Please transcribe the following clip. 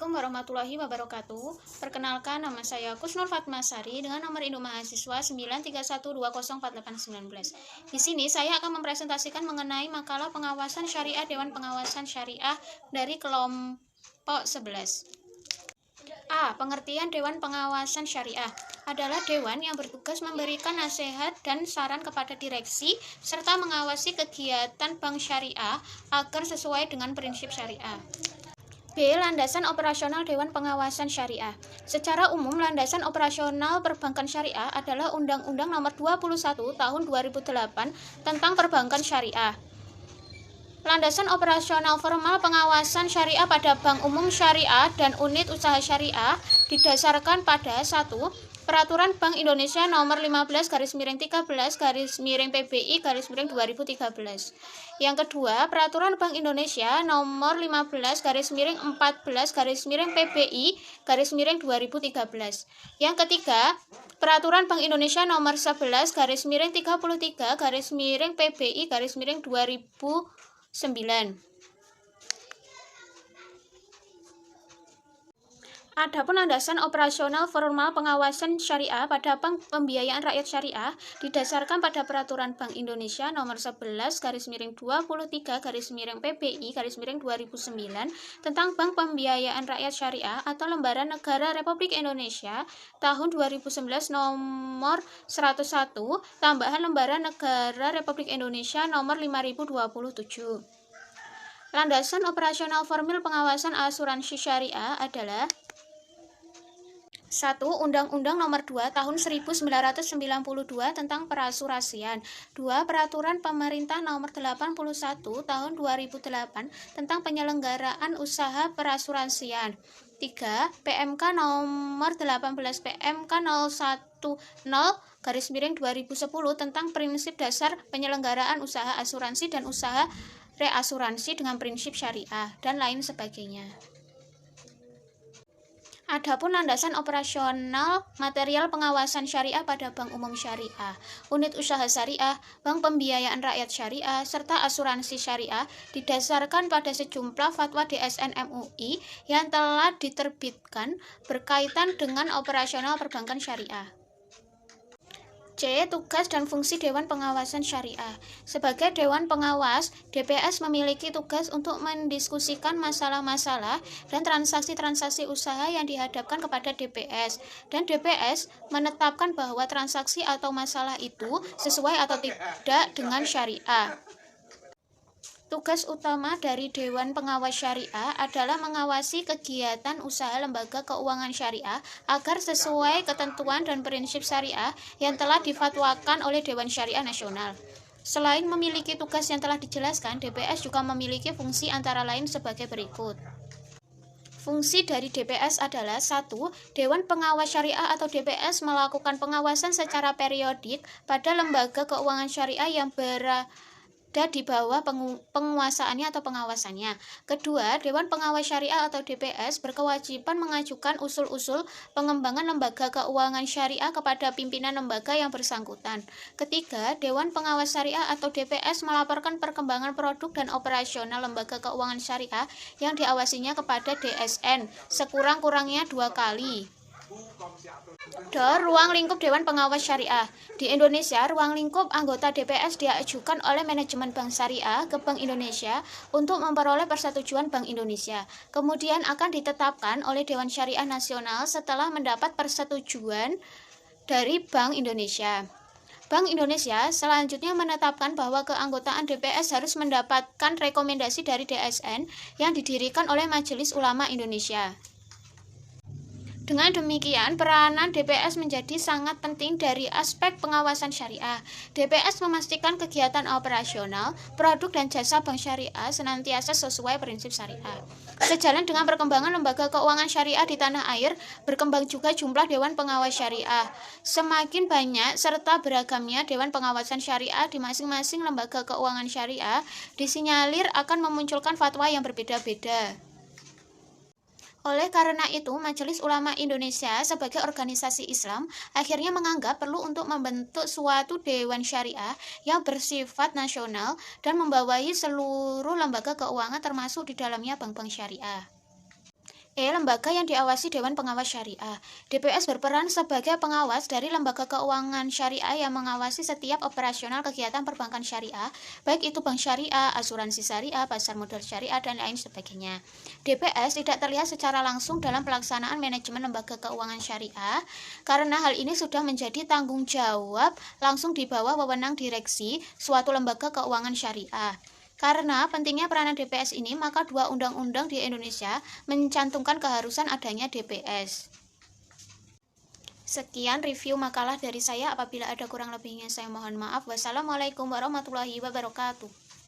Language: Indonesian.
Assalamualaikum warahmatullahi wabarakatuh. Perkenalkan, nama saya Kusnur Fatmasari dengan nomor induk mahasiswa 931204819. Di sini saya akan mempresentasikan mengenai makalah pengawasan syariah Dewan Pengawasan Syariah dari kelompok 11. A. Pengertian Dewan Pengawasan Syariah adalah dewan yang bertugas memberikan nasihat dan saran kepada direksi serta mengawasi kegiatan bank syariah agar sesuai dengan prinsip syariah. B. Landasan operasional Dewan Pengawasan Syariah. Secara umum, landasan operasional perbankan syariah adalah Undang-Undang Nomor 21 Tahun 2008 tentang Perbankan Syariah. Landasan operasional formal pengawasan syariah pada bank umum syariah dan unit usaha syariah didasarkan pada 1. Peraturan Bank Indonesia Nomor 15/13/PBI/2013. Yang kedua, Peraturan Bank Indonesia Nomor 15/14/PBI/2013. Yang ketiga, Peraturan Bank Indonesia Nomor 11/33/PBI/2009. Adapun landasan operasional formal pengawasan syariah pada bank pembiayaan rakyat syariah didasarkan pada Peraturan Bank Indonesia Nomor 11/23/PBI/2009 tentang Bank Pembiayaan Rakyat Syariah atau Lembaran Negara Republik Indonesia tahun 2011 Nomor 101 tambahan Lembaran Negara Republik Indonesia Nomor 5027. Landasan operasional formil pengawasan asuransi syariah adalah 1. Undang-Undang Nomor 2 Tahun 1992 tentang Perasuransian. 2. Peraturan Pemerintah Nomor 81 Tahun 2008 tentang Penyelenggaraan Usaha Perasuransian. 3. PMK Nomor 18 PMK 010/2010 tentang Prinsip Dasar Penyelenggaraan Usaha Asuransi dan Usaha Reasuransi dengan Prinsip Syariah, dan lain sebagainya. Adapun landasan operasional material pengawasan syariah pada bank umum syariah, unit usaha syariah, bank pembiayaan rakyat syariah, serta asuransi syariah didasarkan pada sejumlah fatwa DSN MUI yang telah diterbitkan berkaitan dengan operasional perbankan syariah. C. Tugas dan fungsi Dewan Pengawasan Syariah. Sebagai Dewan Pengawas, DPS memiliki tugas untuk mendiskusikan masalah-masalah dan transaksi-transaksi usaha yang dihadapkan kepada DPS, dan DPS menetapkan bahwa transaksi atau masalah itu sesuai atau tidak dengan syariah. Tugas utama dari Dewan Pengawas Syariah adalah mengawasi kegiatan usaha lembaga keuangan syariah agar sesuai ketentuan dan prinsip syariah yang telah difatwakan oleh Dewan Syariah Nasional. Selain memiliki tugas yang telah dijelaskan, DPS juga memiliki fungsi antara lain sebagai berikut. Fungsi dari DPS adalah 1. Dewan Pengawas Syariah atau DPS melakukan pengawasan secara periodik pada lembaga keuangan syariah yang berada di bawah penguasaannya atau pengawasannya. Kedua, Dewan Pengawas Syariah atau DPS berkewajiban mengajukan usul-usul pengembangan lembaga keuangan syariah kepada pimpinan lembaga yang bersangkutan. Ketiga, Dewan Pengawas Syariah atau DPS melaporkan perkembangan produk dan operasional lembaga keuangan syariah yang diawasinya kepada DSN sekurang-kurangnya 2 kali. Ruang lingkup Dewan Pengawas Syariah. Di Indonesia, ruang lingkup anggota DPS diajukan oleh manajemen Bank Syariah ke Bank Indonesia untuk memperoleh persetujuan Bank Indonesia. Kemudian akan ditetapkan oleh Dewan Syariah Nasional setelah mendapat persetujuan dari Bank Indonesia. Bank Indonesia selanjutnya menetapkan bahwa keanggotaan DPS harus mendapatkan rekomendasi dari DSN yang didirikan oleh Majelis Ulama Indonesia. Dengan demikian, peranan DPS menjadi sangat penting dari aspek pengawasan syariah. DPS memastikan kegiatan operasional, produk dan jasa bank syariah senantiasa sesuai prinsip syariah. Sejalan dengan perkembangan lembaga keuangan syariah di tanah air, berkembang juga jumlah Dewan Pengawas Syariah. Semakin banyak serta beragamnya Dewan Pengawasan Syariah di masing-masing lembaga keuangan syariah, disinyalir akan memunculkan fatwa yang berbeda-beda. Oleh karena itu, Majelis Ulama Indonesia sebagai organisasi Islam akhirnya menganggap perlu untuk membentuk suatu dewan syariah yang bersifat nasional dan membawahi seluruh lembaga keuangan termasuk di dalamnya bank-bank syariah. Lembaga yang diawasi Dewan Pengawas Syariah. DPS berperan sebagai pengawas dari lembaga keuangan syariah yang mengawasi setiap operasional kegiatan perbankan syariah, baik itu bank syariah, asuransi syariah, pasar modal syariah, dan lain sebagainya. DPS tidak terlihat secara langsung dalam pelaksanaan manajemen lembaga keuangan syariah, karena hal ini sudah menjadi tanggung jawab langsung di bawah wewenang direksi suatu lembaga keuangan syariah. Karena pentingnya peranan DPS ini, maka 2 undang-undang di Indonesia mencantumkan keharusan adanya DPS. Sekian review makalah dari saya. Apabila ada kurang lebihnya, saya mohon maaf. Wassalamualaikum warahmatullahi wabarakatuh.